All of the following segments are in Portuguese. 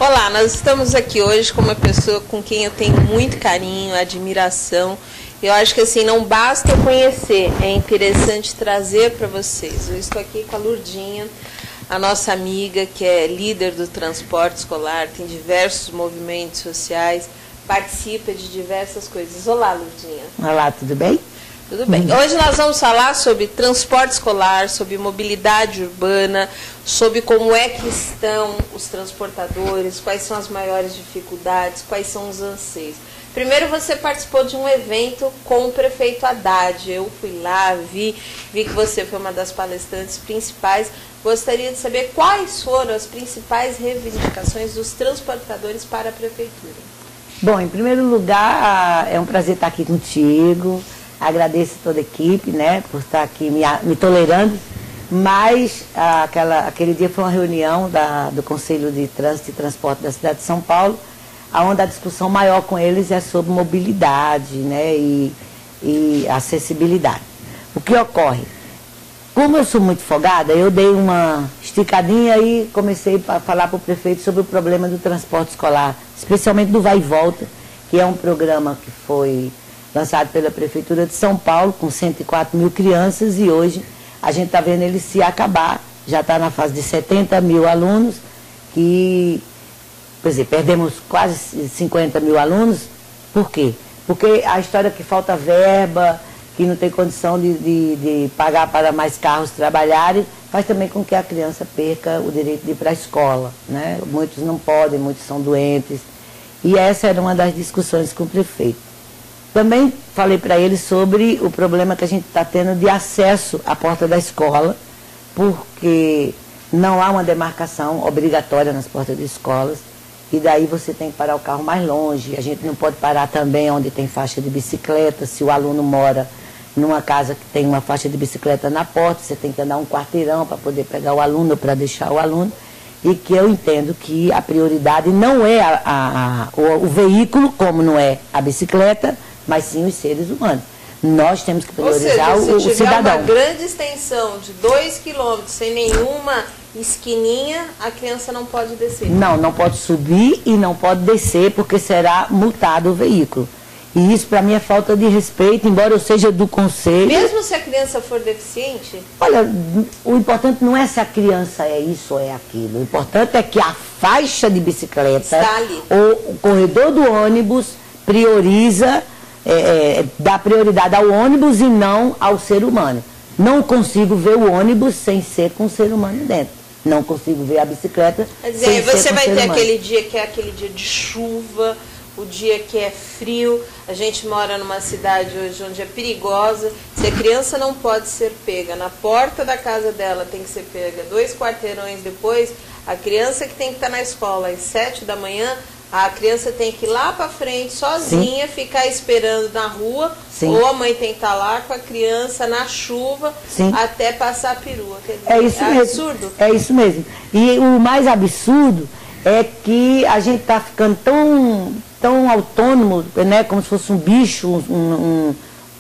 Olá, nós estamos aqui hoje com uma pessoa com quem eu tenho muito carinho, admiração. Eu acho que assim, não basta eu conhecer, é interessante trazer para vocês. Eu estou aqui com a Lurdinha, a nossa amiga, que é líder do transporte escolar, tem diversos movimentos sociais, participa de diversas coisas. Olá, Lurdinha. Olá, tudo bem? Tudo bem. Hoje nós vamos falar sobre transporte escolar, sobre mobilidade urbana, sobre como é que estão os transportadores, quais são as maiores dificuldades, quais são os anseios. Primeiro, você participou de um evento com o prefeito Haddad. Eu fui lá, vi que você foi uma das palestrantes principais. Gostaria de saber quais foram as principais reivindicações dos transportadores para a prefeitura. Bom, em primeiro lugar, é um prazer estar aqui contigo. Agradeço toda a equipe, né, por estar aqui me tolerando, mas aquele dia foi uma reunião do Conselho de Trânsito e Transporte da cidade de São Paulo, onde a discussão maior com eles é sobre mobilidade, né, e acessibilidade. O que ocorre? Como eu sou muito folgada, eu dei uma esticadinha e comecei a falar para o prefeito sobre o problema do transporte escolar, especialmente do Vai e Volta, que é um programa que foi lançado pela Prefeitura de São Paulo, com 104 mil crianças, e hoje a gente está vendo ele se acabar, já está na fase de 70 mil alunos, que, por exemplo, perdemos quase 50 mil alunos. Por quê? Porque a história que falta verba, que não tem condição de pagar para mais carros trabalharem, faz também com que a criança perca o direito de ir para a escola, né? Muitos não podem, muitos são doentes, e essa era uma das discussões com o prefeito. Também falei para ele sobre o problema que a gente está tendo de acesso à porta da escola, porque não há uma demarcação obrigatória nas portas de escolas, e daí você tem que parar o carro mais longe. A gente não pode parar também onde tem faixa de bicicleta. Se o aluno mora numa casa que tem uma faixa de bicicleta na porta, você tem que andar um quarteirão para poder pegar o aluno ou para deixar o aluno, e que eu entendo que a prioridade não é o veículo, como não é a bicicleta, mas sim os seres humanos. Nós temos que priorizar o cidadão. Se tiver uma grande extensão de 2 quilômetros, sem nenhuma esquininha, a criança não pode descer. Não pode subir e não pode descer, porque será multado o veículo. E isso, para mim, é falta de respeito, embora eu seja do conselho. Mesmo se a criança for deficiente? Olha, o importante não é se a criança é isso ou é aquilo. O importante é que a faixa de bicicleta está ali, ou o corredor do ônibus prioriza, dá prioridade ao ônibus e não ao ser humano. Não consigo ver o ônibus sem ser com o ser humano dentro. Não consigo ver a bicicleta sem ser com o ser humano. Você vai ter aquele dia que é aquele dia de chuva, o dia que é frio. A gente mora numa cidade hoje onde é perigosa. Se a criança não pode ser pega na porta da casa dela, tem que ser pega 2 quarteirões depois. A criança que tem que estar na escola às 7 da manhã, a criança tem que ir lá para frente, sozinha, sim, ficar esperando na rua, sim, ou a mãe tem que estar lá com a criança na chuva, sim, até passar a perua. Quer dizer, é isso mesmo. Absurdo. É isso mesmo. E o mais absurdo é que a gente está ficando tão autônomo, né, como se fosse um bicho, um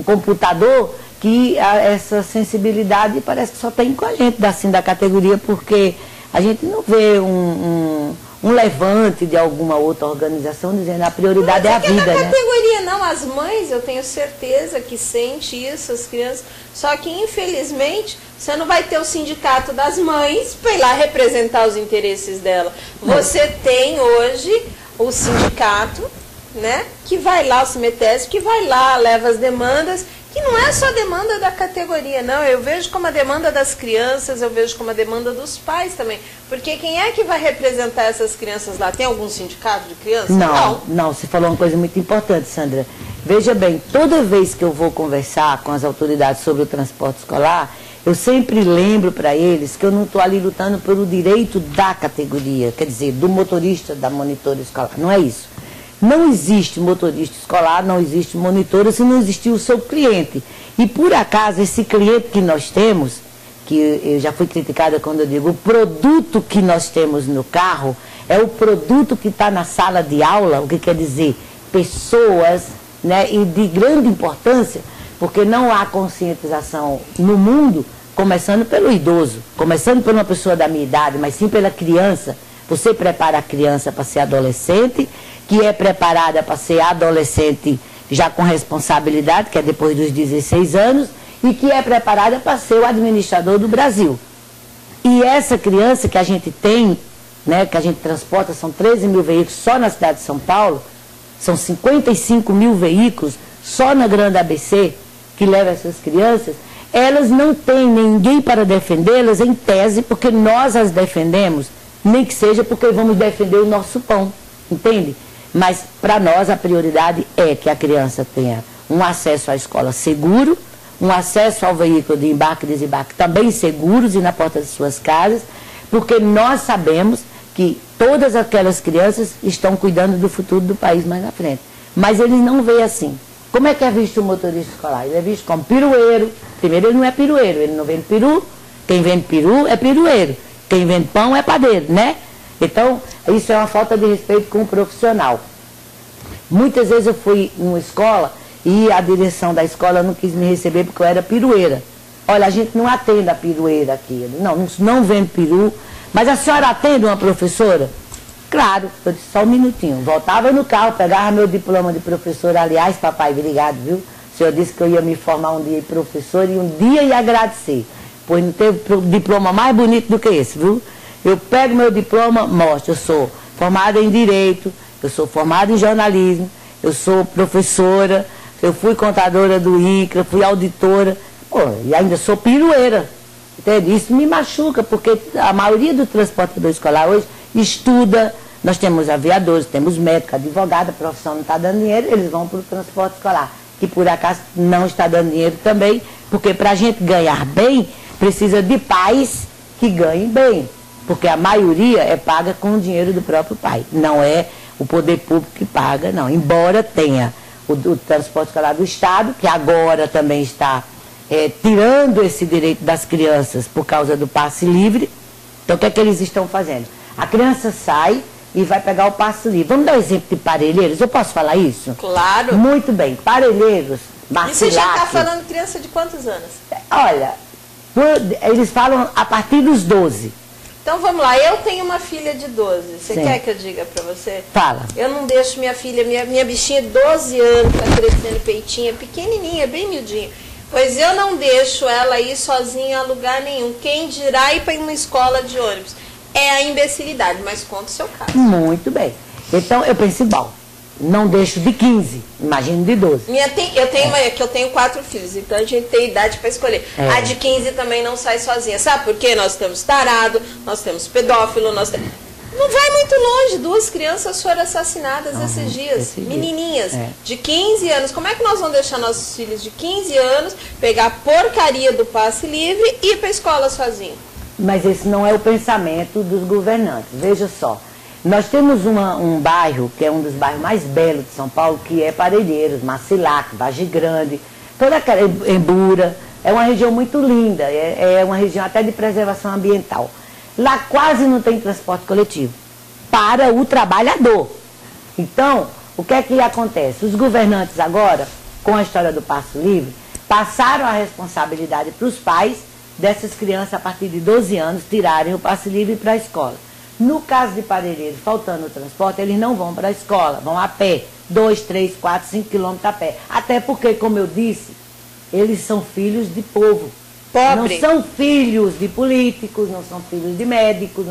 computador, que essa sensibilidade parece que só tem com a gente, assim, da categoria, porque a gente não vê um levante de alguma outra organização dizendo a prioridade é a vida, né? Não é categoria, não. As mães, eu tenho certeza que sente isso, as crianças. Só que, infelizmente, você não vai ter o sindicato das mães para ir lá representar os interesses dela. Você tem hoje o sindicato, né, que vai lá, o CIMETESP, que vai lá, leva as demandas, que não é só a demanda da categoria, não. Eu vejo como a demanda das crianças, eu vejo como a demanda dos pais também. Porque quem é que vai representar essas crianças lá? Tem algum sindicato de crianças? Não, você falou uma coisa muito importante, Sandra. Veja bem, toda vez que eu vou conversar com as autoridades sobre o transporte escolar, eu sempre lembro para eles que eu não estou ali lutando pelo direito da categoria, quer dizer, do motorista, da monitora escolar. Não é isso. Não existe motorista escolar, não existe monitora se não existir o seu cliente. E por acaso esse cliente que nós temos, que eu já fui criticada quando eu digo, o produto que nós temos no carro é o produto que está na sala de aula, o que quer dizer pessoas, né, e de grande importância, porque não há conscientização no mundo, começando pelo idoso, começando por uma pessoa da minha idade, mas sim pela criança, Você prepara a criança para ser adolescente, que é preparada para ser adolescente já com responsabilidade, que é depois dos 16 anos, e que é preparada para ser o administrador do Brasil. E essa criança que a gente tem, né, que a gente transporta, são 13 mil veículos só na cidade de São Paulo, são 55 mil veículos só na Grande ABC que leva essas crianças, elas não têm ninguém para defendê-las em tese, porque nós as defendemos, nem que seja porque vamos defender o nosso pão, entende? Mas para nós a prioridade é que a criança tenha um acesso à escola seguro, um acesso ao veículo de embarque e desembarque também seguros e na porta de suas casas, porque nós sabemos que todas aquelas crianças estão cuidando do futuro do país mais na frente. Mas eles não veem assim. Como é que é visto o motorista escolar? Ele é visto como pirueiro. Primeiro, ele não é pirueiro, ele não vende peru. Quem vende peru é pirueiro. Quem vende pão é padeiro, né? Então, isso é uma falta de respeito com o profissional. Muitas vezes eu fui numa escola e a direção da escola não quis me receber porque eu era pirueira. Olha, a gente não atende a pirueira aqui. Não vende peru. Mas a senhora atende uma professora? Claro, eu disse, só um minutinho. Voltava no carro, pegava meu diploma de professora. Aliás, papai, obrigado, viu? O senhor disse que eu ia me formar um dia de professora e um dia ia agradecer. Pois não teve diploma mais bonito do que esse, viu? Eu pego meu diploma, mostro. Eu sou formada em Direito, eu sou formada em Jornalismo, eu sou professora, eu fui contadora do INCRA, fui auditora, pô, e ainda sou pirueira. Entende? Isso me machuca, porque a maioria do transportador escolar hoje estuda. Nós temos aviadores, temos médicos, advogado, a profissão não está dando dinheiro, eles vão para o transporte escolar, que por acaso não está dando dinheiro também, porque para a gente ganhar bem, precisa de pais que ganhem bem, porque a maioria é paga com o dinheiro do próprio pai, não é o poder público que paga, não. Embora tenha o transporte escolar do Estado, que agora também está tirando esse direito das crianças por causa do passe livre. Então, o que é que eles estão fazendo? A criança sai e vai pegar o passe livre. Vamos dar um exemplo de Parelheiros? Eu posso falar isso? Claro. Muito bem. Parelheiros, Marcilac. E você já está falando criança de quantos anos? Olha, eles falam a partir dos 12. Então vamos lá, eu tenho uma filha de 12. Você Sim. quer que eu diga pra você? Fala. Eu não deixo minha filha, minha bichinha de 12 anos, tá crescendo peitinha, pequenininha, bem miudinha. Pois eu não deixo ela ir sozinha a lugar nenhum. Quem dirá ir para uma escola de ônibus? É a imbecilidade, mas conta o seu caso. Muito bem. Então eu penso igual. Não deixo de 15, imagino de 12. Eu tenho 4 filhos, então a gente tem idade para escolher. A de 15 também não sai sozinha. Sabe por quê? Nós temos tarado, nós temos pedófilo, Não vai muito longe, 2 crianças foram assassinadas esses dias, menininhas de 15 anos. Como é que nós vamos deixar nossos filhos de 15 anos pegar a porcaria do passe livre e ir para a escola sozinho? Mas esse não é o pensamento dos governantes. Veja só, nós temos um bairro, que é um dos bairros mais belos de São Paulo, que é Parelheiros, Marcilac, Vargem Grande, toda aquela Embura. É uma região muito linda, é uma região até de preservação ambiental. Lá quase não tem transporte coletivo para o trabalhador. Então, o que é que acontece? Os governantes agora, com a história do passe livre, passaram a responsabilidade para os pais dessas crianças a partir de 12 anos tirarem o passe livre para a escola. No caso de Parelheiros, faltando o transporte, eles não vão para a escola, vão a pé, 2, 3, 4, 5 quilômetros a pé. Até porque, como eu disse, eles são filhos de povo. Pobre. Não são filhos de políticos, não são filhos de médicos,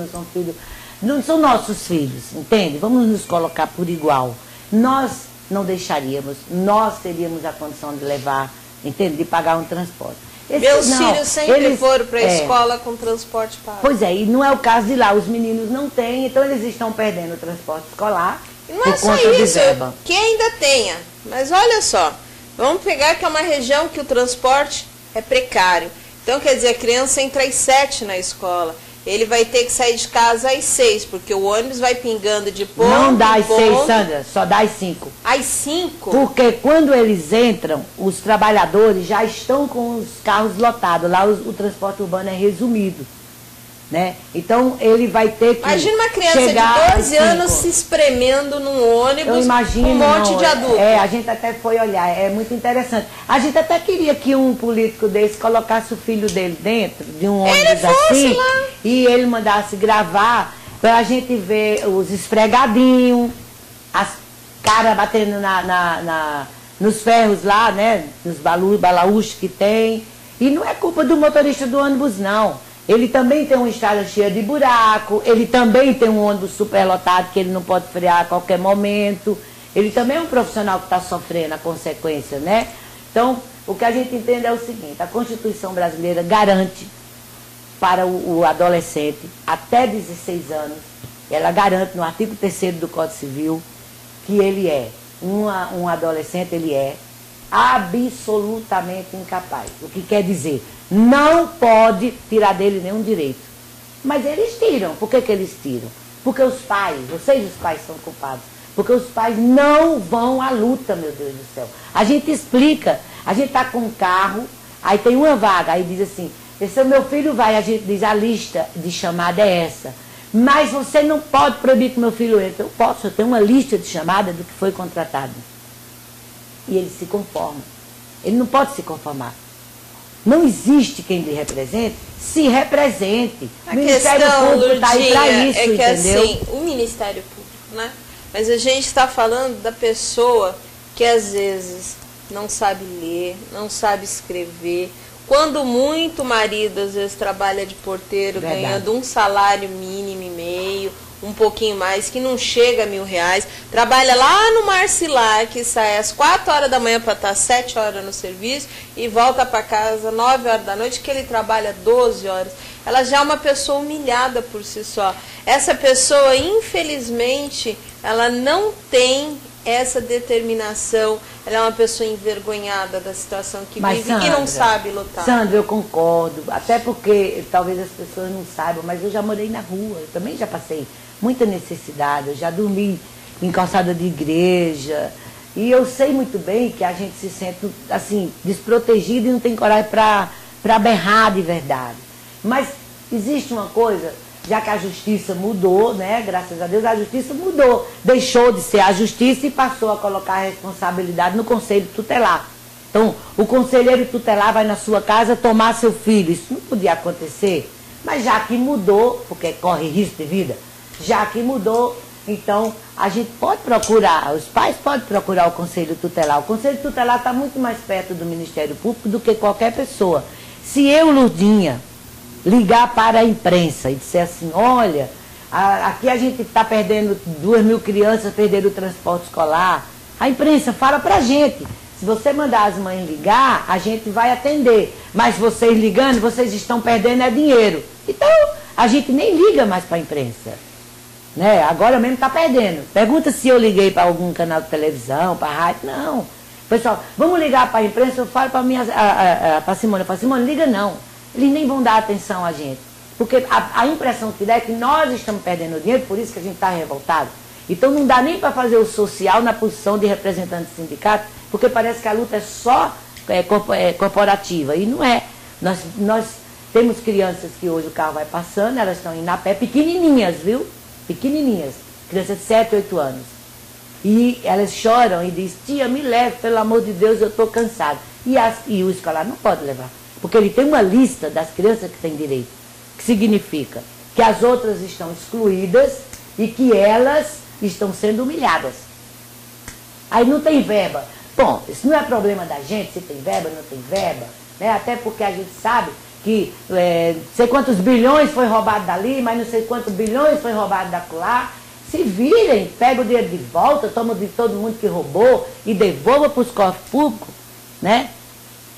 não são nossos filhos, entende? Vamos nos colocar por igual. Nós não deixaríamos, nós teríamos a condição de levar, entende? De pagar um transporte. Meus filhos sempre foram para a escola com transporte pago. Pois é, e não é o caso de lá, os meninos não têm, então eles estão perdendo o transporte escolar. E não é só isso, que ainda tenha. Mas olha só, vamos pegar que é uma região que o transporte é precário. Então, quer dizer, a criança entra às 7 na escola. Ele vai ter que sair de casa às 6, porque o ônibus vai pingando de ponto. Não dá às 6, Sandra, só dá às 5. Às 5? Porque quando eles entram, os trabalhadores já estão com os carros lotados. Lá o transporte urbano é resumido, né? Então, ele vai ter que imagina uma criança de 12 anos se espremendo num ônibus com um monte de adulto. A gente até foi olhar, é muito interessante. A gente até queria que um político desse colocasse o filho dele dentro de um ônibus assim, lá, e ele mandasse gravar a gente ver os esfregadinhos, as caras batendo nos ferros lá, né? Nos balaúchos que tem. E não é culpa do motorista do ônibus, não. Ele também tem uma estrada cheia de buraco, ele também tem um ônibus superlotado que ele não pode frear a qualquer momento. Ele também é um profissional que está sofrendo a consequência, né? Então, o que a gente entende é o seguinte, a Constituição brasileira garante para o adolescente até 16 anos, ela garante no artigo 3º do Código Civil que ele é, um adolescente, ele é absolutamente incapaz. O que quer dizer, não pode tirar dele nenhum direito. Mas eles tiram. Por que eles tiram? Porque os pais, vocês os pais são culpados. Porque os pais não vão à luta, meu Deus do céu. A gente explica, a gente está com um carro, aí tem uma vaga, aí diz assim, esse é o meu filho vai, a gente diz, a lista de chamada é essa. Mas você não pode proibir que meu filho entre. Eu posso, eu tenho uma lista de chamada do que foi contratado. E ele se conforma. Ele não pode se conformar. Não existe quem lhe represente, se represente. O Ministério Público está aí para isso, é que, entendeu? Assim, o Ministério Público, né? Mas a gente está falando da pessoa que às vezes não sabe ler, não sabe escrever. Quando muito, o marido às vezes trabalha de porteiro, ganhando um salário mínimo e meio, um pouquinho mais, que não chega a R$1.000, trabalha lá no Marcilar, que sai às 4 horas da manhã para estar 7 horas no serviço e volta para casa 9 horas da noite, que ele trabalha 12 horas. Ela já é uma pessoa humilhada por si só. Essa pessoa, infelizmente, ela não tem essa determinação, ela é uma pessoa envergonhada da situação que vive, Sandra, e não sabe lutar. Sandra, eu concordo, até porque talvez as pessoas não saibam, mas eu já morei na rua, eu também já passei muita necessidade, eu já dormi em calçada de igreja, e eu sei muito bem que a gente se sente assim, desprotegido e não tem coragem para berrar de verdade. Mas existe uma coisa, já que a justiça mudou, né, graças a Deus, a justiça mudou, deixou de ser a justiça e passou a colocar a responsabilidade no conselho tutelar. Então, o conselheiro tutelar vai na sua casa tomar seu filho, isso não podia acontecer, mas já que mudou, porque corre risco de vida, já que mudou, então a gente pode procurar, os pais podem procurar o conselho tutelar. O conselho tutelar está muito mais perto do Ministério Público do que qualquer pessoa. Se eu, Lurdinha, ligar para a imprensa e dizer assim, olha, aqui a gente está perdendo 2.000 crianças, perderam o transporte escolar, a imprensa fala para a gente. Se você mandar as mães ligar, a gente vai atender. Mas vocês ligando, vocês estão perdendo dinheiro. Então, a gente nem liga mais para a imprensa. Né? Agora mesmo está perdendo. Pergunta se eu liguei para algum canal de televisão, para a rádio. Não. Pessoal, vamos ligar para a imprensa, eu falo para Simone, eu falo, Simone, liga não. Eles nem vão dar atenção a gente. Porque a impressão que dá é que nós estamos perdendo dinheiro, por isso que a gente está revoltado. Então não dá nem para fazer o social na posição de representante do sindicato, porque parece que a luta é só corporativa. E não é. Nós temos crianças que hoje o carro vai passando, elas estão indo a pé, pequenininhas, viu? Pequenininhas. Crianças de 7, 8 anos. E elas choram e dizem, tia, me leve, pelo amor de Deus, eu estou cansada. E o escolar não pode levar. Porque ele tem uma lista das crianças que têm direito, que significa que as outras estão excluídas e que elas estão sendo humilhadas. Aí não tem verba. Bom, isso não é problema da gente, se tem verba, não tem verba, né? Até porque a gente sabe que não sei quantos bilhões foi roubado dali, mas não sei quantos bilhões foi roubado daquela. Se virem, pega o dinheiro de volta, toma de todo mundo que roubou e devolva para os cofres públicos, né?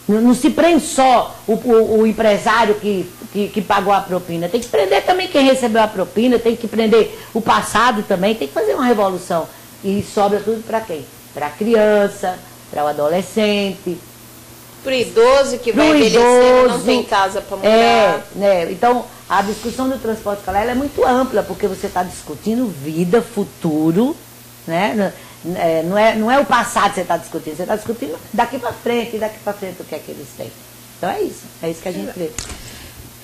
Não se prende só o empresário que pagou a propina. Tem que prender também quem recebeu a propina, tem que prender o passado também, tem que fazer uma revolução. E sobra tudo para quem? Para a criança, para o adolescente. Para o idoso que vai envelhecer, não tem casa para morar. Né? Então, a discussão do transporte escolar ela é muito ampla, porque você está discutindo vida, futuro, né? Não é o passado que você está discutindo, você está discutindo daqui para frente, e daqui para frente o que é que eles têm. Então é isso que a gente vê.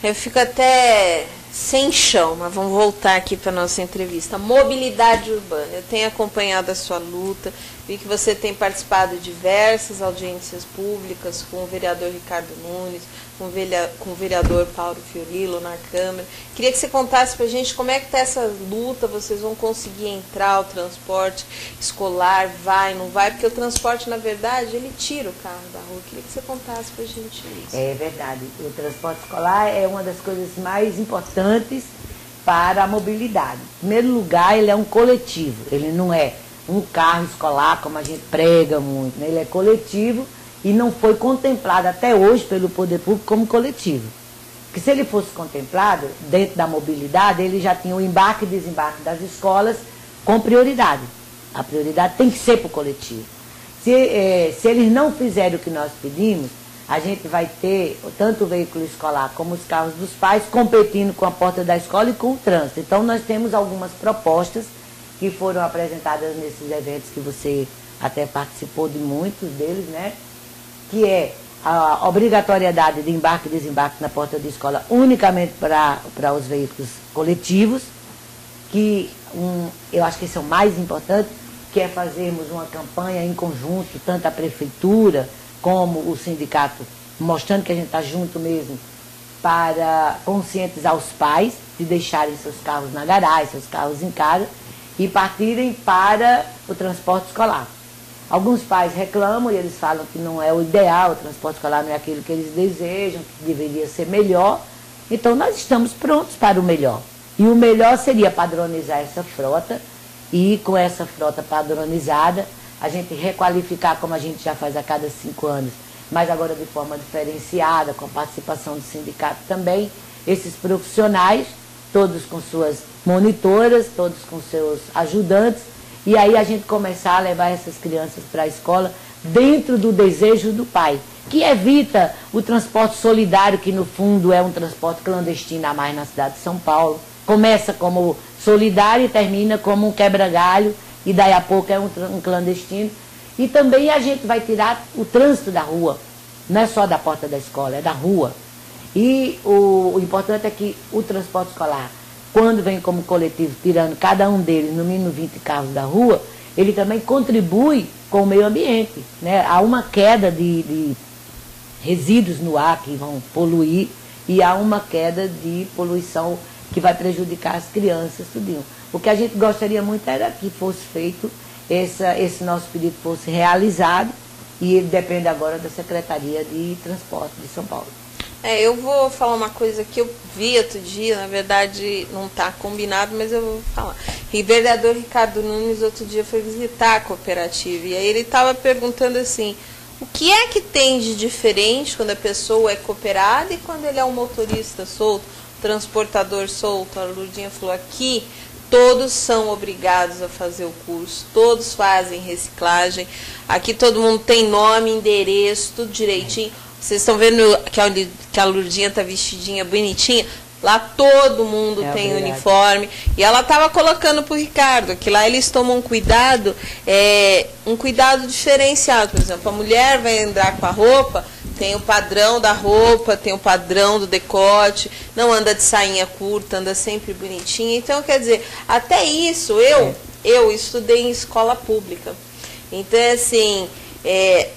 Eu fico até sem chão, mas vamos voltar aqui para a nossa entrevista. Mobilidade urbana, eu tenho acompanhado a sua luta, Vi que você tem participado de diversas audiências públicas com o vereador Ricardo Nunes, com o vereador Paulo Fiorilo na Câmara. Queria que você contasse para a gente como é que está essa luta, vocês vão conseguir entrar, o transporte escolar, vai, não vai, porque o transporte, na verdade, ele tira o carro da rua. Queria que você contasse para a gente isso. É verdade, o transporte escolar é uma das coisas mais importantes para a mobilidade. Em primeiro lugar, ele é um coletivo, ele não é um carro escolar, como a gente prega muito, né? Ele é coletivo e não foi contemplado até hoje pelo poder público como coletivo. Porque se ele fosse contemplado, dentro da mobilidade, ele já tinha o embarque e desembarque das escolas com prioridade. A prioridade tem que ser para o coletivo. Se eles não fizerem o que nós pedimos, a gente vai ter tanto o veículo escolar como os carros dos pais competindo com a porta da escola e com o trânsito. Então, nós temos algumas propostas que foram apresentadas nesses eventos que você até participou de muitos deles, né? Que é a obrigatoriedade de embarque e desembarque na porta da escola unicamente para os veículos coletivos, que eu acho que esse é o mais importante, que é fazermos uma campanha em conjunto, tanto a prefeitura como o sindicato, mostrando que a gente está junto mesmo, para conscientizar os pais de deixarem seus carros na garagem, seus carros em casa, e partirem para o transporte escolar. Alguns pais reclamam e eles falam que não é o ideal, o transporte escolar não é aquilo que eles desejam, que deveria ser melhor. Então nós estamos prontos para o melhor. E o melhor seria padronizar essa frota e com essa frota padronizada, a gente requalificar como a gente já faz a cada 5 anos, mas agora de forma diferenciada, com a participação do sindicato também, esses profissionais, todos com suas monitoras, todos com seus ajudantes, e aí a gente começar a levar essas crianças para a escola dentro do desejo do pai, que evita o transporte solidário, que no fundo é um transporte clandestino a mais na cidade de São Paulo. Começa como solidário e termina como um quebra-galho, e daí a pouco é um clandestino. E também a gente vai tirar o trânsito da rua, não é só da porta da escola, é da rua. E o importante é que o transporte escolar, quando vem como coletivo, tirando cada um deles, no mínimo 20 carros da rua, ele também contribui com o meio ambiente, né? Há uma queda de resíduos no ar que vão poluir e há uma queda de poluição que vai prejudicar as crianças, tudinho. O que a gente gostaria muito era que fosse feito, esse nosso pedido fosse realizado, e ele depende agora da Secretaria de Transporte de São Paulo. Eu vou falar uma coisa que eu vi outro dia, na verdade não está combinado, mas eu vou falar. O vereador Ricardo Nunes outro dia foi visitar a cooperativa, e aí ele estava perguntando assim, o que é que tem de diferente quando a pessoa é cooperada e quando ele é um motorista solto, transportador solto? A Lourdinha falou, aqui todos são obrigados a fazer o curso, todos fazem reciclagem, aqui todo mundo tem nome, endereço, tudo direitinho. Vocês estão vendo que a Lourdinha está vestidinha, bonitinha? Lá todo mundo tem uniforme. E ela estava colocando para o Ricardo, que lá eles tomam um cuidado diferenciado. Por exemplo, a mulher vai andar com a roupa, tem o padrão da roupa, tem o padrão do decote, não anda de sainha curta, anda sempre bonitinha. Então, quer dizer, até isso, eu estudei em escola pública. Então, assim,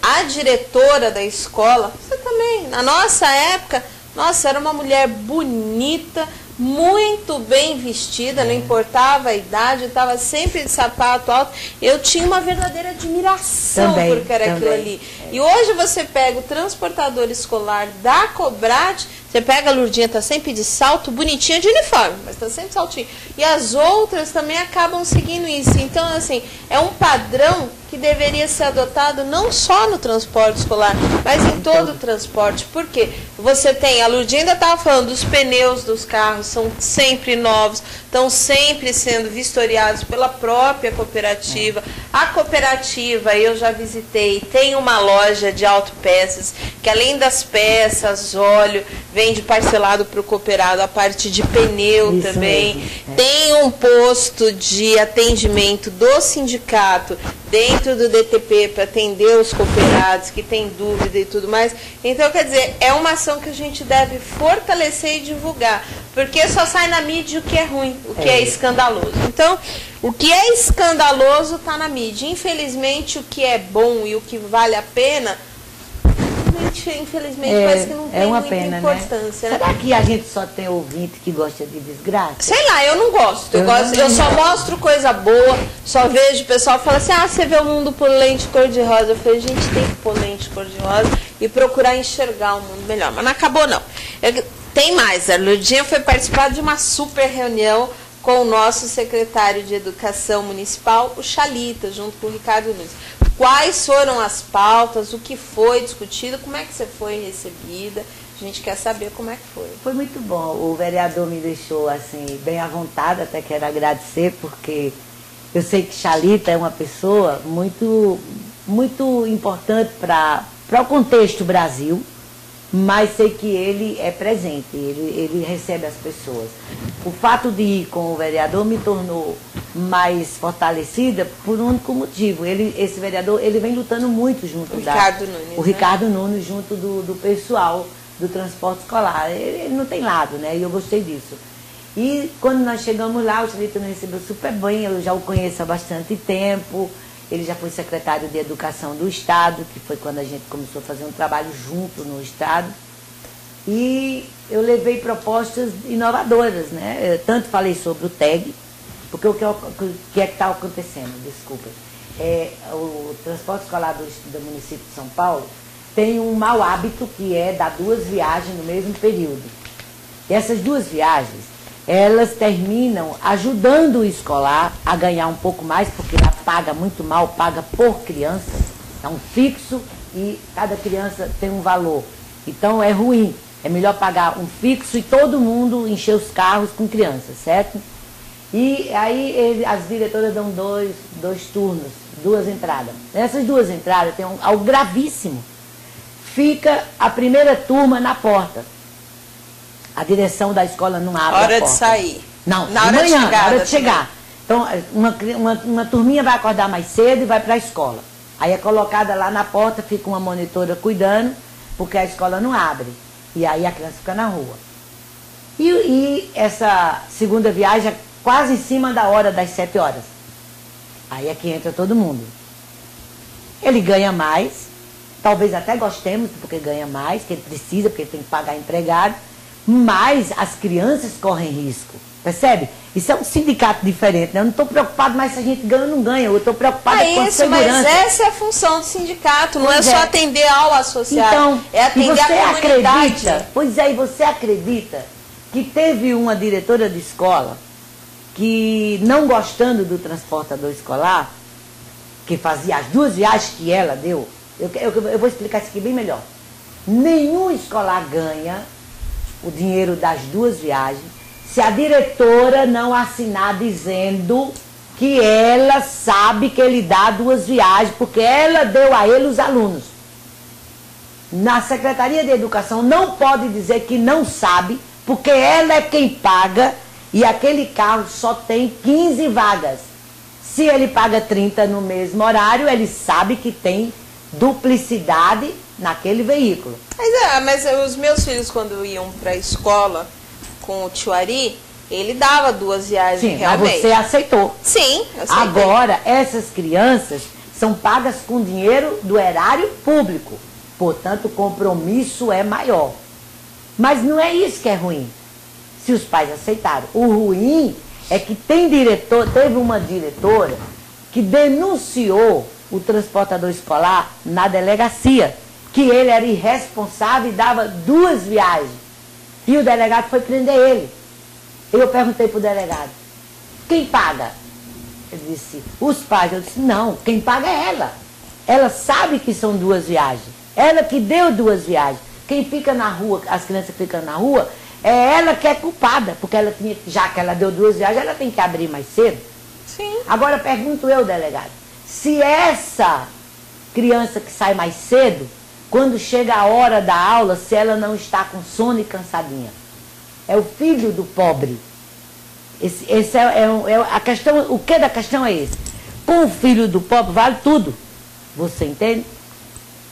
a diretora da escola, você também, na nossa época, nossa, era uma mulher bonita, muito bem vestida, não importava a idade, estava sempre de sapato alto. Eu tinha uma verdadeira admiração porque era aquilo ali. E hoje você pega o transportador escolar da Cobrate, você pega a Lourdinha, está sempre de salto, bonitinha de uniforme, mas está sempre saltinho. E as outras também acabam seguindo isso. Então, assim, é um padrão que deveria ser adotado não só no transporte escolar, mas em todo o transporte. Por quê? Você tem, a Lourdinha ainda estava falando, dos pneus dos carros são sempre novos, estão sempre sendo vistoriados pela própria cooperativa. A cooperativa, eu já visitei, tem uma loja de autopeças, que além das peças, óleo, vende parcelado para o cooperado a parte de pneu isso também. Mesmo. Tem um posto de atendimento do sindicato dentro do DTP para atender os cooperados que têm dúvida e tudo mais. Então, quer dizer, é uma ação que a gente deve fortalecer e divulgar, Porque só sai na mídia o que é ruim, o que é escandaloso. Então, o que é escandaloso está na mídia. Infelizmente, o que é bom e o que vale a pena, infelizmente, parece que não tem uma muita pena, importância. Né? Será que a gente só tem ouvinte que gosta de desgraça? Sei lá, eu não gosto. Eu só mostro coisa boa, só vejo o pessoal falar assim, você vê o mundo por lente cor-de-rosa. Eu falei, gente, tem que pôr lente cor-de-rosa e procurar enxergar o mundo melhor. Mas não acabou, não. Tem mais, a Lourdinha foi participar de uma super reunião com o nosso secretário de Educação Municipal, o Chalita, junto com o Ricardo Nunes. Quais foram as pautas, o que foi discutido, como é que você foi recebida? A gente quer saber como é que foi. Foi muito bom, o vereador me deixou assim, bem à vontade, até quero agradecer, porque eu sei que Chalita é uma pessoa muito, muito importante para o contexto Brasil, mas sei que ele é presente, ele recebe as pessoas. O fato de ir com o vereador me tornou mais fortalecida por um único motivo. Esse vereador, ele vem lutando muito junto Nunes, o Ricardo Nunes, junto do pessoal do transporte escolar. Ele não tem lado, né? E eu gostei disso. E quando nós chegamos lá, o Chalita nos recebeu super bem, eu já o conheço há bastante tempo. Ele já foi secretário de Educação do Estado, que foi quando a gente começou a fazer um trabalho junto no Estado. E eu levei propostas inovadoras, né? Eu tanto falei sobre o TEG, porque o que é que está acontecendo? Desculpa. O transporte escolar do município de São Paulo tem um mau hábito que é dar 2 viagens no mesmo período. E essas 2 viagens, elas terminam ajudando o escolar a ganhar um pouco mais, porque ela paga muito mal, paga por criança, é um fixo e cada criança tem um valor. Então é ruim, é melhor pagar um fixo e todo mundo encher os carros com crianças, certo? E aí as diretoras dão dois turnos, 2 entradas. Nessas 2 entradas tem algo gravíssimo. Fica a primeira turma na porta. A direção da escola não abre a porta. Hora de sair. Não, na hora de chegar. Na hora de chegar. Então, uma turminha vai acordar mais cedo e vai para a escola. Aí é colocada lá na porta, fica uma monitora cuidando, porque a escola não abre. E aí a criança fica na rua. E essa segunda viagem é quase em cima da hora, das 7 horas. Aí é que entra todo mundo. Ele ganha mais, talvez até gostemos, porque ganha mais, que ele precisa, porque ele tem que pagar empregado, mas as crianças correm risco. Percebe? Isso é um sindicato diferente, né? Eu não estou preocupado mais se a gente ganha ou não ganha, eu estou preocupada com a segurança. Mas essa é a função do sindicato, não é só atender ao associado, então, é atender a comunidade. Pois é, e você acredita que teve uma diretora de escola que, não gostando do transportador escolar, que fazia as 2 viagens que ela deu, eu vou explicar isso aqui bem melhor. Nenhum escolar ganha o dinheiro das 2 viagens se a diretora não assinar dizendo que ela sabe que ele dá 2 viagens, porque ela deu a ele os alunos. Na Secretaria de Educação não pode dizer que não sabe, porque ela é quem paga e aquele carro só tem 15 vagas. Se ele paga 30 no mesmo horário, ele sabe que tem duplicidade naquele veículo. Mas os meus filhos, quando iam para a escola com o tio Ari, ele dava 2 viagens. Sim, realmente. Mas você aceitou. Sim, aceitei. Agora, essas crianças são pagas com dinheiro do erário público. Portanto, o compromisso é maior. Mas não é isso que é ruim, se os pais aceitaram. O ruim é que teve uma diretora que denunciou o transportador escolar na delegacia, que ele era irresponsável e dava 2 viagens. E o delegado foi prender ele. Eu perguntei para o delegado, quem paga? Ele disse, os pais. Eu disse, não, quem paga é ela. Ela sabe que são 2 viagens. Ela que deu 2 viagens. Quem fica na rua, as crianças ficam na rua, é ela que é culpada, porque ela tinha, já que ela deu 2 viagens, ela tem que abrir mais cedo. Sim. Agora pergunto eu, delegado, se essa criança que sai mais cedo, quando chega a hora da aula, se ela não está com sono e cansadinha, é o filho do pobre. Esse a questão, o que da questão é esse? Com o filho do pobre vale tudo. Você entende?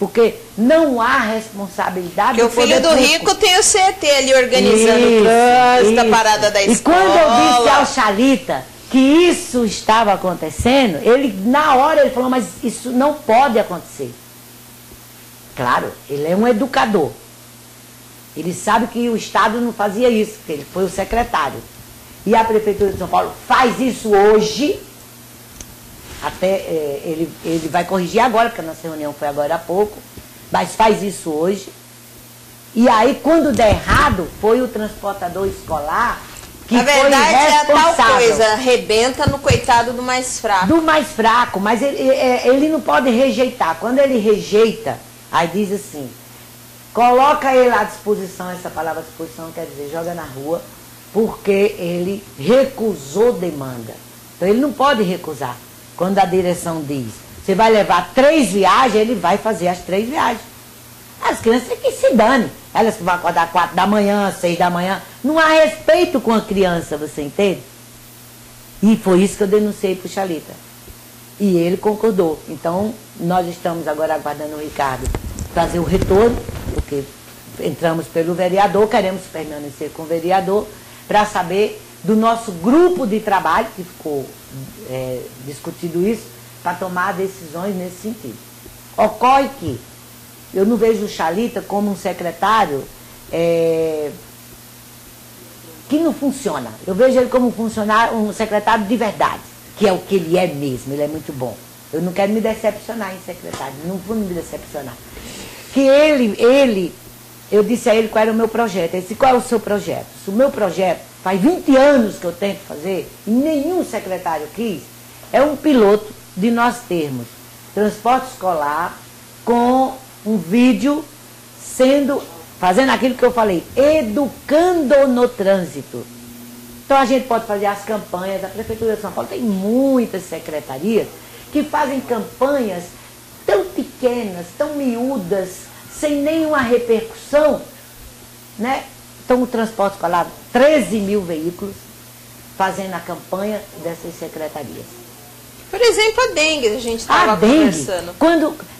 Porque não há responsabilidade Porque o filho do rico tem o CET ali organizando o trânsito, a parada da escola. E quando eu disse ao Xalita que isso estava acontecendo, ele, na hora, ele falou, mas isso não pode acontecer. Claro, ele é um educador. Ele sabe que o Estado não fazia isso, porque ele foi o secretário. E a Prefeitura de São Paulo faz isso hoje. Até ele vai corrigir agora, porque a nossa reunião foi agora há pouco, mas faz isso hoje. E aí, quando der errado, foi o transportador escolar que na verdade, foi responsável. é a tal coisa, arrebenta no coitado do mais fraco. Do mais fraco, mas ele não pode rejeitar. Quando ele rejeita, aí diz assim, coloca ele à disposição, essa palavra disposição quer dizer, joga na rua, porque ele recusou demanda. Então ele não pode recusar. Quando a direção diz, você vai levar 3 viagens, ele vai fazer as 3 viagens. As crianças que se dane. Elas que vão acordar 4 da manhã, 6 da manhã. Não há respeito com a criança, você entende? E foi isso que eu denunciei para o Xalita. E ele concordou. Então, nós estamos agora aguardando o Ricardo fazer o retorno, porque entramos pelo vereador, queremos permanecer com o vereador, para saber do nosso grupo de trabalho, que ficou discutido isso, para tomar decisões nesse sentido. Ocorre que eu não vejo o Xalita como um secretário que não funciona. Eu vejo ele como um secretário de verdade, que é o que ele é mesmo, ele é muito bom. Eu não quero me decepcionar em secretário, não vou me decepcionar. Que eu disse a ele qual era o meu projeto. Ele disse, qual é o seu projeto? O meu projeto, faz 20 anos que eu tento fazer, e nenhum secretário quis, é um piloto de nós termos transporte escolar com um vídeo fazendo aquilo que eu falei, educando no trânsito. Então a gente pode fazer as campanhas, a Prefeitura de São Paulo tem muitas secretarias que fazem campanhas tão pequenas, tão miúdas, sem nenhuma repercussão, né? Então o transporte escolar, 13 mil veículos fazendo a campanha dessas secretarias. Por exemplo, a dengue, a gente estava conversando.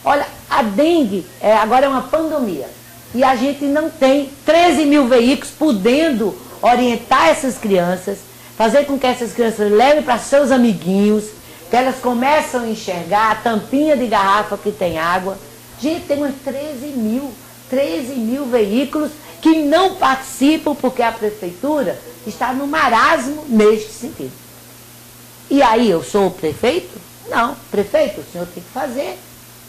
Olha, a dengue agora é uma pandemia. E a gente não tem 13 mil veículos podendo orientar essas crianças, fazer com que essas crianças levem para seus amiguinhos, que elas começam a enxergar a tampinha de garrafa que tem água. Gente, tem umas 13 mil veículos que não participam porque a Prefeitura está no marasmo neste sentido. E aí, eu sou o prefeito? Não, prefeito, o senhor tem que fazer.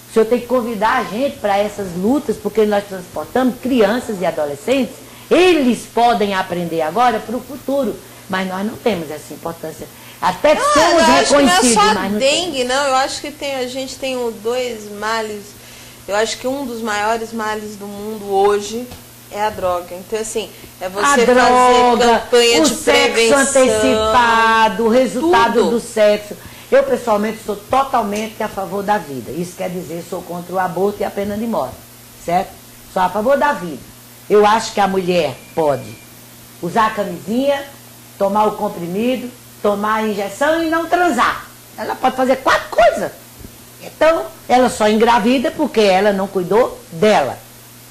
O senhor tem que convidar a gente para essas lutas, porque nós transportamos crianças e adolescentes. Eles podem aprender agora para o futuro, mas nós não temos essa importância. Até somos reconhecidos, não é só mas não dengue, não. Eu acho que a gente tem 2 males. Eu acho que um dos maiores males do mundo hoje é a droga. Então, assim, é você fazer campanha de prevenção. O sexo antecipado, o resultado do sexo. Eu, pessoalmente, sou totalmente a favor da vida. Isso quer dizer, sou contra o aborto e a pena de morte, certo? Sou a favor da vida. Eu acho que a mulher pode usar a camisinha, tomar o comprimido, tomar a injeção e não transar. Ela pode fazer 4 coisas. Então, ela só engravida porque ela não cuidou dela,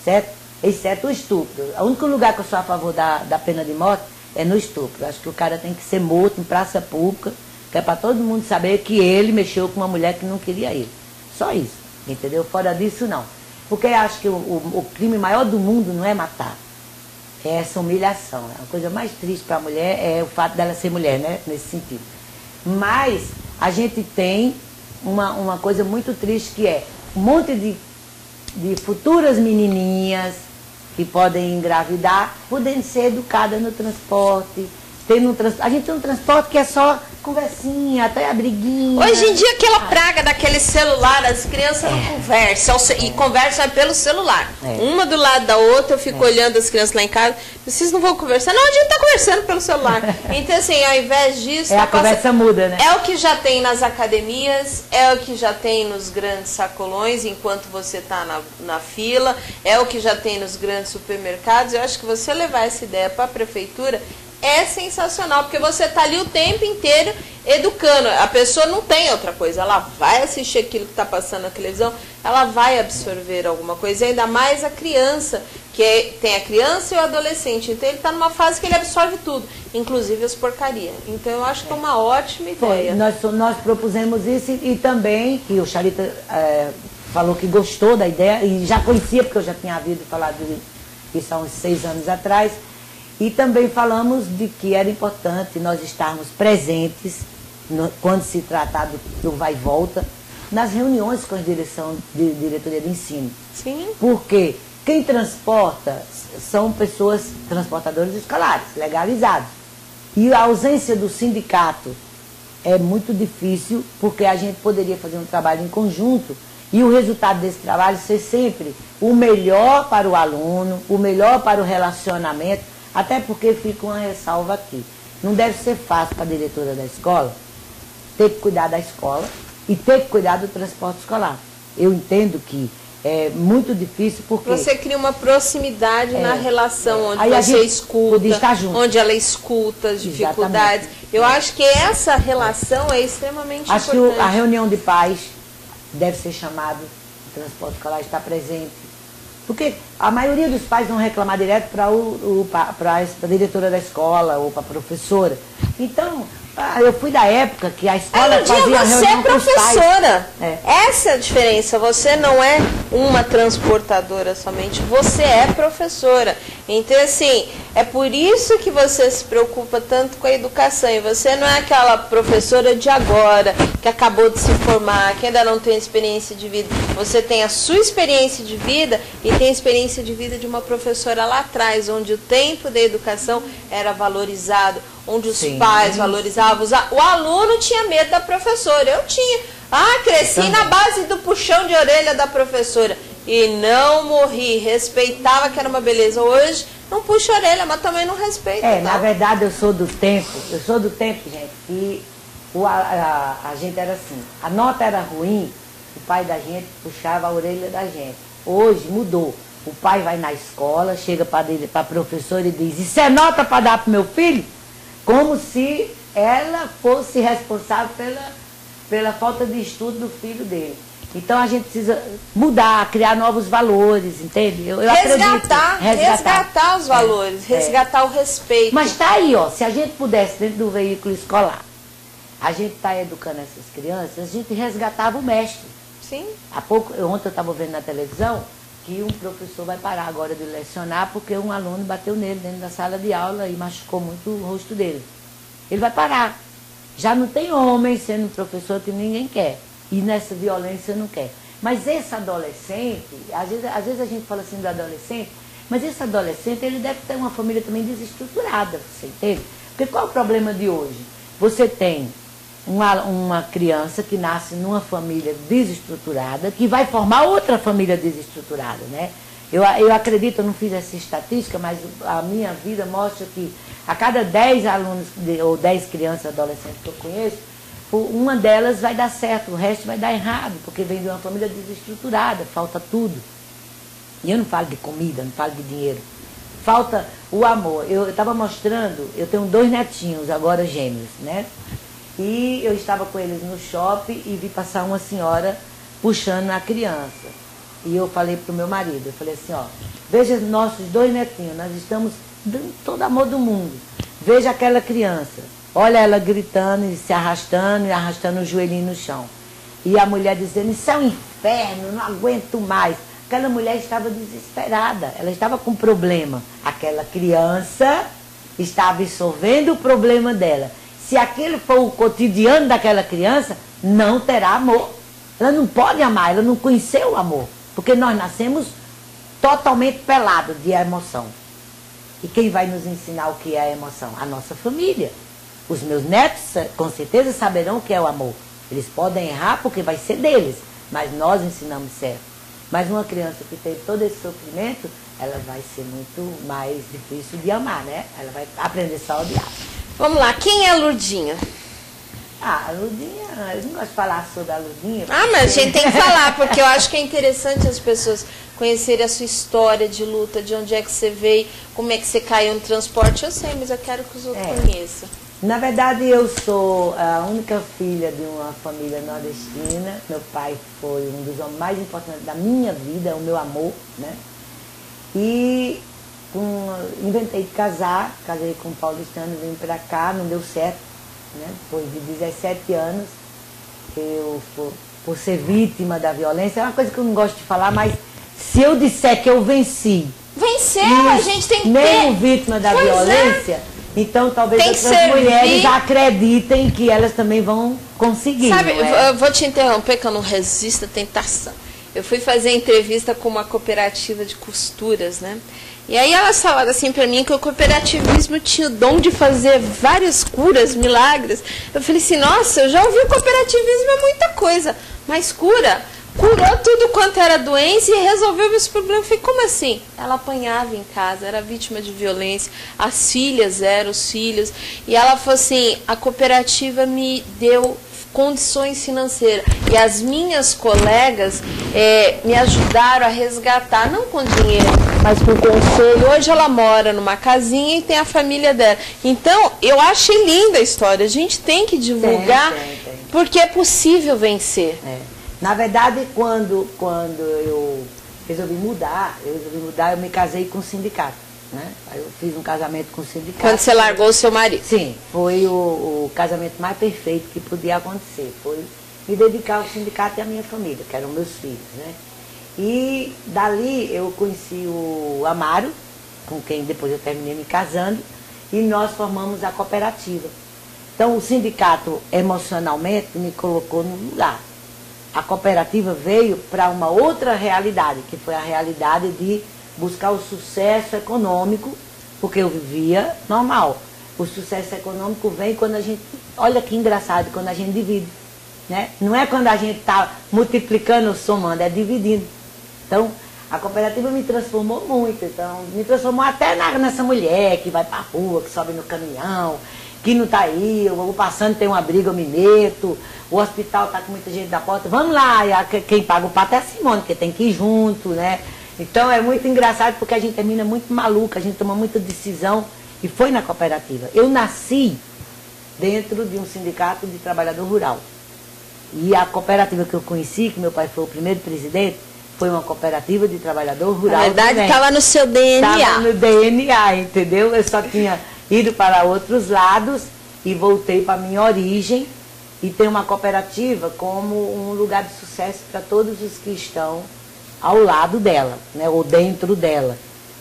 certo? Exceto o estupro. O único lugar que eu sou a favor da pena de morte é no estupro. Eu acho que o cara tem que ser morto em praça pública, que é para todo mundo saber que ele mexeu com uma mulher que não queria ele. Só isso, entendeu? Fora disso, não. Porque eu acho que o crime maior do mundo não é matar. É essa humilhação. A coisa mais triste para a mulher é o fato dela ser mulher, né? Nesse sentido. Mas a gente tem uma coisa muito triste que é um monte de futuras menininhas que podem engravidar, podendo ser educadas no transporte. A gente tem um transporte que é só conversinha, até a briguinha. Hoje em dia, aquela praga daquele celular, as crianças não conversam, e conversam pelo celular. Uma do lado da outra, eu fico olhando as crianças lá em casa, vocês não vão conversar? Não, a gente tá conversando pelo celular. Então, assim, ao invés disso... a conversa muda, né? É o que já tem nas academias, é o que já tem nos grandes sacolões, enquanto você tá na fila, é o que já tem nos grandes supermercados. Eu acho que você levar essa ideia para a prefeitura é sensacional, porque você está ali o tempo inteiro educando. A pessoa não tem outra coisa, ela vai assistir aquilo que está passando na televisão. ela vai absorver alguma coisa, e ainda mais a criança, tem a criança e o adolescente, então ele está numa fase que ele absorve tudo, inclusive as porcarias. Então eu acho que é uma ótima ideia. Nós propusemos isso e também, que o Charita falou que gostou da ideia, e já conhecia, porque eu já tinha ouvido falar isso há uns 6 anos atrás, e também falamos de que era importante nós estarmos presentes quando se tratar do vai e volta, nas reuniões com a diretoria de ensino. Sim. Porque quem transporta são pessoas, transportadores escolares, legalizados. E a ausência do sindicato é muito difícil, porque a gente poderia fazer um trabalho em conjunto e o resultado desse trabalho ser sempre o melhor para o aluno, o melhor para o relacionamento, até porque fica uma ressalva aqui. Não deve ser fácil para a diretora da escola ter que cuidar da escola e ter que cuidar do transporte escolar. Eu entendo que é muito difícil porque... Você cria uma proximidade na relação, onde aí você escuta, onde ela escuta as dificuldades. Exatamente. Eu acho que essa relação é extremamente importante. Acho que a reunião de pais deve ser chamado, o transporte escolar está presente. Porque a maioria dos pais vão reclamar direto para a diretora da escola ou para a professora. Então, eu fui da época que a escola fazia reunião com os pais. Você é professora. É. Essa é a diferença. Você não é uma transportadora somente, você é professora. Então, assim, é por isso que você se preocupa tanto com a educação. E você não é aquela professora de agora, que acabou de se formar, que ainda não tem experiência de vida. Você tem a sua experiência de vida e tem a experiência de vida de uma professora lá atrás, onde o tempo da educação era valorizado, onde os pais valorizavam. O aluno tinha medo da professora. Eu tinha. Cresci na base do puxão de orelha da professora. E não morri. Respeitava, que era uma beleza. Hoje, não puxa a orelha, mas também não respeito. Tá? Na verdade, eu sou do tempo, gente, que a gente era assim. A nota era ruim, o pai da gente puxava a orelha da gente. Hoje mudou. O pai vai na escola, chega para a professora e diz: isso é nota para dar para o meu filho? Como se ela fosse responsável pela falta de estudo do filho dele. Então a gente precisa mudar, criar novos valores, entende? Eu resgatar os valores, resgatar o respeito. Mas está aí, ó, se a gente pudesse, dentro do veículo escolar, a gente está educando essas crianças, a gente resgatava o mestre. Sim. Ontem eu estava vendo na televisão que um professor vai parar agora de lecionar porque um aluno bateu nele dentro da sala de aula e machucou muito o rosto dele. Ele vai parar. Já não tem homem sendo professor que ninguém quer. E nessa violência não quer. Mas esse adolescente, às vezes a gente fala assim do adolescente, mas esse adolescente ele deve ter uma família também desestruturada, você entende? Porque qual é o problema de hoje? Você tem uma criança que nasce numa família desestruturada, que vai formar outra família desestruturada, né? Eu acredito, eu não fiz essa estatística, mas a minha vida mostra que a cada 10 alunos, ou 10 crianças adolescentes que eu conheço, uma delas vai dar certo, o resto vai dar errado, porque vem de uma família desestruturada, falta tudo. E eu não falo de comida, não falo de dinheiro. Falta o amor. Eu estava mostrando, eu tenho 2 netinhos, agora gêmeos, né? E eu estava com eles no shopping e vi passar uma senhora puxando a criança. E eu falei para o meu marido, eu falei assim, ó, veja nossos 2 netinhos, nós estamos dando todo amor do mundo. Veja aquela criança, olha ela gritando e se arrastando e arrastando o joelhinho no chão. E a mulher dizendo, isso é um inferno, não aguento mais. Aquela mulher estava desesperada, ela estava com problema. Aquela criança está absorvendo o problema dela. Se aquele for o cotidiano daquela criança, não terá amor. Ela não pode amar, ela não conheceu o amor. Porque nós nascemos totalmente pelados de emoção. E quem vai nos ensinar o que é a emoção? A nossa família. Os meus netos, com certeza, saberão o que é o amor. Eles podem errar porque vai ser deles, mas nós ensinamos certo. Mas uma criança que teve todo esse sofrimento, ela vai ser muito mais difícil de amar, né? Ela vai aprender só a odiar. Vamos lá, quem é a Lurdinha? Ah, a Ludinha, eu não gosto de falar sobre a Ludinha. Ah, mas a gente tem que falar, porque eu acho que é interessante as pessoas conhecerem a sua história de luta, de onde é que você veio, como é que você caiu no transporte. Eu sei, mas eu quero que os outros conheçam. Na verdade, eu sou a única filha de uma família nordestina. Meu pai foi um dos homens mais importantes da minha vida, o meu amor, né? E inventei de casar, casei com um paulistano, vim pra cá, não deu certo. Né? Depois de 17 anos, por ser vítima da violência, é uma coisa que eu não gosto de falar, mas se eu disser que eu venci, venceu, a gente tem que mesmo vítima da violência, então talvez outras mulheres acreditem que elas também vão conseguir. Sabe, eu vou te interromper, que eu não resisto à tentação. Eu fui fazer entrevista com uma cooperativa de costuras, né? E aí elas falaram assim pra mim que o cooperativismo tinha o dom de fazer várias curas, milagres. Eu falei assim, nossa, eu já ouvi o cooperativismo é muita coisa, mas curou tudo quanto era doença e resolveu esse problema. Eu falei, como assim? Ela apanhava em casa, era vítima de violência, as filhas eram os filhos. E ela falou assim, a cooperativa me deu condições financeiras. E as minhas colegas me ajudaram a resgatar, não com dinheiro, mas com conselho. Hoje ela mora numa casinha e tem a família dela. Então, eu achei linda a história. A gente tem que divulgar, tem. Porque é possível vencer. Na verdade, quando eu resolvi mudar, eu me casei com o sindicato. Né? Aí eu fiz um casamento com o sindicato. Quando você largou o seu marido? Sim, foi o casamento mais perfeito que podia acontecer. Foi me dedicar ao sindicato e à minha família, que eram meus filhos. Né? E dali eu conheci o Amaro, com quem depois eu terminei me casando, e nós formamos a cooperativa. Então o sindicato emocionalmente me colocou no lugar. A cooperativa veio para uma outra realidade, que foi a realidade de buscar o sucesso econômico, porque eu vivia normal. O sucesso econômico vem quando a gente, olha que engraçado, quando a gente divide. Né? Não é quando a gente está multiplicando ou somando, é dividindo. Então, a cooperativa me transformou muito. Então, me transformou até nessa mulher que vai para a rua, que sobe no caminhão, que não está aí, eu vou passando, tem uma briga, eu me meto, o hospital está com muita gente na porta, vamos lá, e quem paga o pato é a Simone, porque tem que ir junto, né? Então é muito engraçado porque a gente termina muito maluca, a gente toma muita decisão e foi na cooperativa. Eu nasci dentro de um sindicato de trabalhador rural. E a cooperativa que eu conheci, que meu pai foi o primeiro presidente, foi uma cooperativa de trabalhador rural. Na verdade estava no seu DNA. Estava no DNA, entendeu? Eu só tinha ido para outros lados e voltei para a minha origem. E tem uma cooperativa como um lugar de sucesso para todos os que estão ao lado dela, né, ou dentro dela.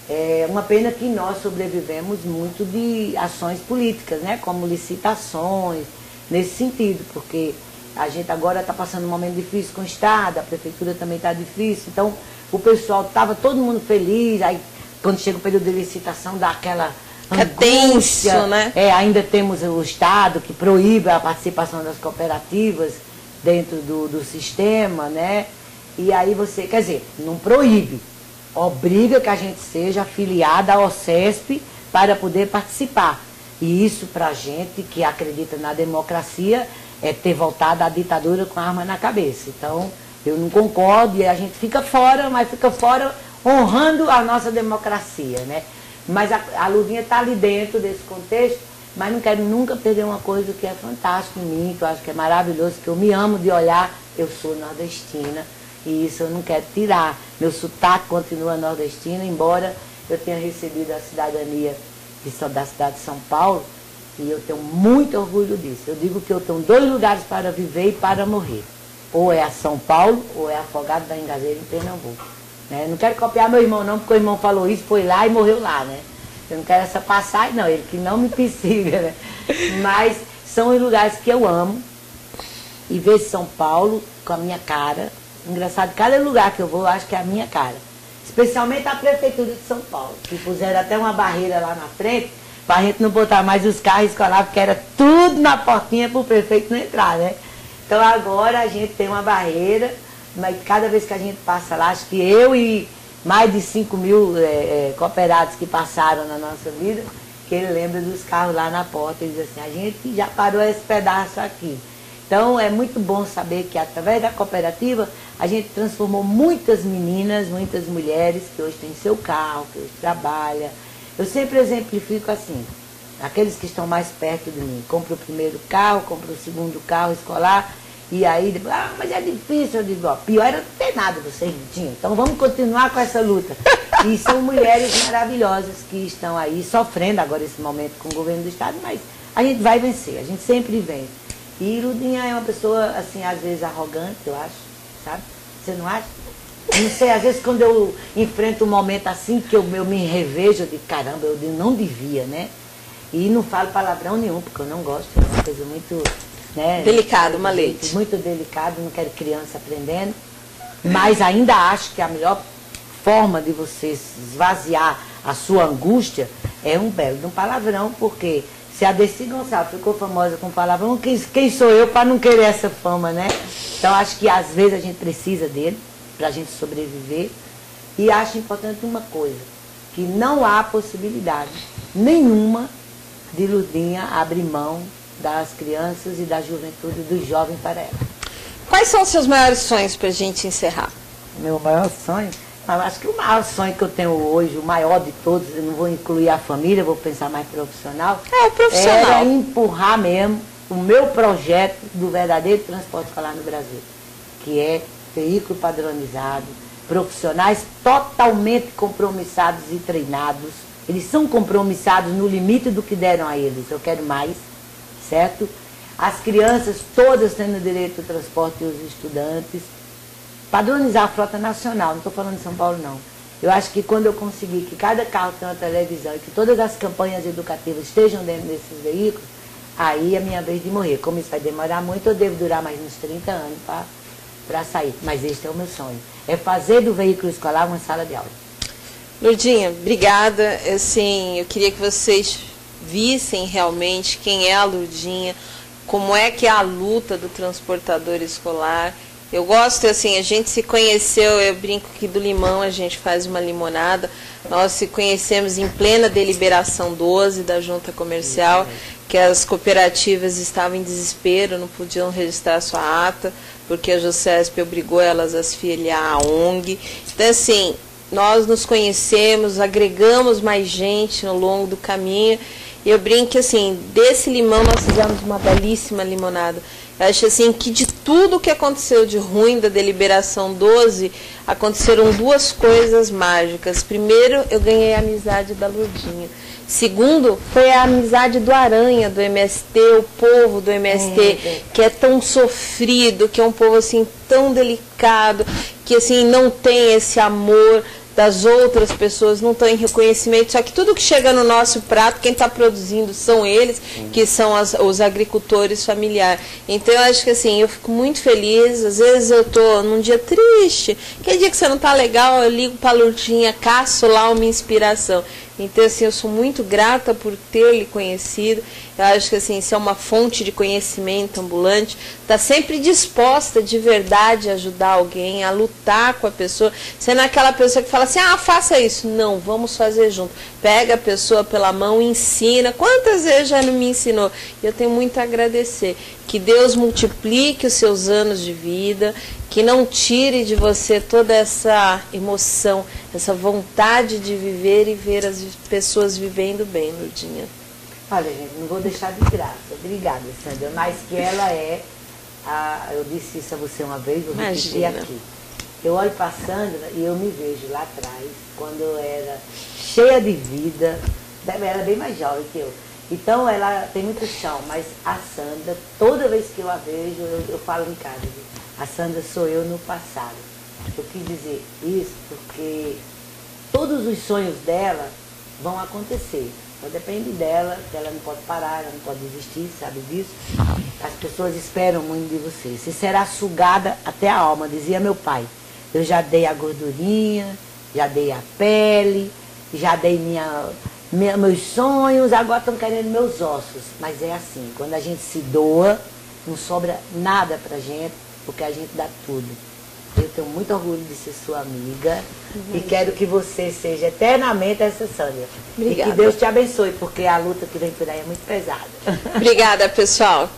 É uma pena que nós sobrevivemos muito de ações políticas, né, como licitações, nesse sentido, porque a gente agora está passando um momento difícil com o Estado, a prefeitura também está difícil, então o pessoal estava todo mundo feliz, aí quando chega o período de licitação dá aquela angústia, tenso, né? Ainda temos o Estado que proíbe a participação das cooperativas dentro do sistema, né? E aí você, quer dizer, não proíbe, obriga que a gente seja afiliada ao OCESP para poder participar. E isso para a gente que acredita na democracia é ter voltado à ditadura com a arma na cabeça. Então, eu não concordo e a gente fica fora, mas fica fora honrando a nossa democracia, né? Mas a Luvinha está ali dentro desse contexto, mas não quero nunca perder uma coisa que é fantástica em mim, que eu acho que é maravilhoso, que eu me amo de olhar, eu sou nordestina. E isso eu não quero tirar. Meu sotaque continua nordestino, embora eu tenha recebido a cidadania da cidade de São Paulo, e eu tenho muito orgulho disso. Eu digo que eu tenho 2 lugares para viver e para morrer. Ou é a São Paulo, ou é Afogado da Engazeira, em Pernambuco. Né? Não quero copiar meu irmão não, porque o irmão falou isso, foi lá e morreu lá, né? Eu não quero essa passagem não, ele que não me persiga, né? Mas são os lugares que eu amo, e ver São Paulo com a minha cara. Engraçado, cada lugar que eu vou, eu acho que é a minha cara. Especialmente a prefeitura de São Paulo, que puseram até uma barreira lá na frente, para a gente não botar mais os carros escolares, porque era tudo na portinha para o prefeito não entrar, né? Então agora a gente tem uma barreira, mas cada vez que a gente passa lá, acho que eu e mais de 5 mil cooperados que passaram na nossa vida, que ele lembra dos carros lá na porta, ele diz assim, a gente já parou esse pedaço aqui. Então é muito bom saber que através da cooperativa a gente transformou muitas meninas, muitas mulheres que hoje têm seu carro, que hoje trabalham. Eu sempre exemplifico assim, aqueles que estão mais perto de mim, compram o primeiro carro, compram o segundo carro escolar, e aí, mas é difícil, eu digo, ó, pior era não ter nada, vocês não tinham. Então vamos continuar com essa luta. E são mulheres maravilhosas que estão aí sofrendo agora esse momento com o governo do Estado, mas a gente vai vencer, a gente sempre vence. E Lurdinha é uma pessoa, assim, às vezes arrogante, eu acho, sabe? Você não acha? Eu não sei, às vezes quando eu enfrento um momento assim, que eu me revejo, eu digo, caramba, eu não devia, né? E não falo palavrão nenhum, porque eu não gosto, é uma coisa muito... né, delicado, uma leite. Muito delicado, não quero criança aprendendo. Mas ainda acho que a melhor forma de você esvaziar a sua angústia é um belo de um palavrão, porque se a Dercy Gonçalves ficou famosa com palavrão, quem sou eu para não querer essa fama, né? Então acho que às vezes a gente precisa dele para a gente sobreviver. E acho importante uma coisa, que não há possibilidade nenhuma de Lurdinha abrir mão das crianças e da juventude, dos jovens para ela. Quais são os seus maiores sonhos para a gente encerrar? Meu maior sonho? Eu acho que o maior sonho que eu tenho hoje, o maior de todos, eu não vou incluir a família, vou pensar mais profissional. É, o profissional. Era empurrar mesmo o meu projeto do verdadeiro transporte escolar no Brasil, que é veículo padronizado, profissionais totalmente compromissados e treinados. Eles são compromissados no limite do que deram a eles. Eu quero mais, certo? As crianças todas tendo direito ao transporte e os estudantes. Padronizar a frota nacional, não estou falando de São Paulo não. Eu acho que quando eu conseguir que cada carro tenha uma televisão e que todas as campanhas educativas estejam dentro desses veículos, aí é a minha vez de morrer. Como isso vai demorar muito, eu devo durar mais uns 30 anos para sair. Mas este é o meu sonho. É fazer do veículo escolar uma sala de aula. Lurdinha, obrigada. Assim, eu queria que vocês vissem realmente quem é a Lurdinha, como é que é a luta do transportador escolar. Eu gosto, assim, a gente se conheceu, eu brinco que do limão a gente faz uma limonada. Nós se conhecemos em plena deliberação 12 da junta comercial, que as cooperativas estavam em desespero, não podiam registrar sua ata, porque a JUSESP obrigou elas a se filiar à ONG. Então, assim, nós nos conhecemos, agregamos mais gente ao longo do caminho. E eu brinco que, assim, desse limão nós fizemos uma belíssima limonada. Eu acho assim que de tudo que aconteceu de ruim da deliberação 12, aconteceram duas coisas mágicas. Primeiro, eu ganhei a amizade da Lurdinha. Segundo, foi a amizade do Aranha, do MST, o povo do MST, que é tão sofrido, que é um povo assim tão delicado, que assim não tem esse amor das outras pessoas, não estão em reconhecimento, só que tudo que chega no nosso prato, quem está produzindo são eles, que são os agricultores familiares. Então eu acho que assim, eu fico muito feliz, às vezes eu estou num dia triste, aquele dia que você não está legal, eu ligo para a Lurdinha, caço lá uma inspiração. Então, assim, eu sou muito grata por ter lhe conhecido. Eu acho que, assim, isso é uma fonte de conhecimento ambulante. Está sempre disposta, de verdade, a ajudar alguém, a lutar com a pessoa. Você não é aquela pessoa que fala assim, ah, faça isso. Não, vamos fazer junto. Pega a pessoa pela mão e ensina. Quantas vezes já não me ensinou? E eu tenho muito a agradecer. Que Deus multiplique os seus anos de vida, que não tire de você toda essa emoção, essa vontade de viver e ver as pessoas vivendo bem, Lurdinha. Olha, gente, não vou deixar de graça. Obrigada, Sandra. Mas que ela é, eu disse isso a você uma vez, vou repetir aqui. Eu olho para a Sandra e eu me vejo lá atrás, quando eu era cheia de vida, ela era bem mais jovem que eu. Então ela tem muito chão, mas a Sandra, toda vez que eu a vejo, eu falo em casa, a Sandra sou eu no passado. Eu quis dizer isso porque todos os sonhos dela vão acontecer. Então depende dela, que ela não pode parar, ela não pode desistir, sabe disso? As pessoas esperam muito de você. Você será sugada até a alma, dizia meu pai. Eu já dei a gordurinha, já dei a pele, já dei meus sonhos, agora estão querendo meus ossos. Mas é assim, quando a gente se doa, não sobra nada pra gente, porque a gente dá tudo. Eu tenho muito orgulho de ser sua amiga e quero que você seja eternamente essa Sandra. Obrigada. E que Deus te abençoe, porque a luta que vem por aí é muito pesada. Obrigada, pessoal.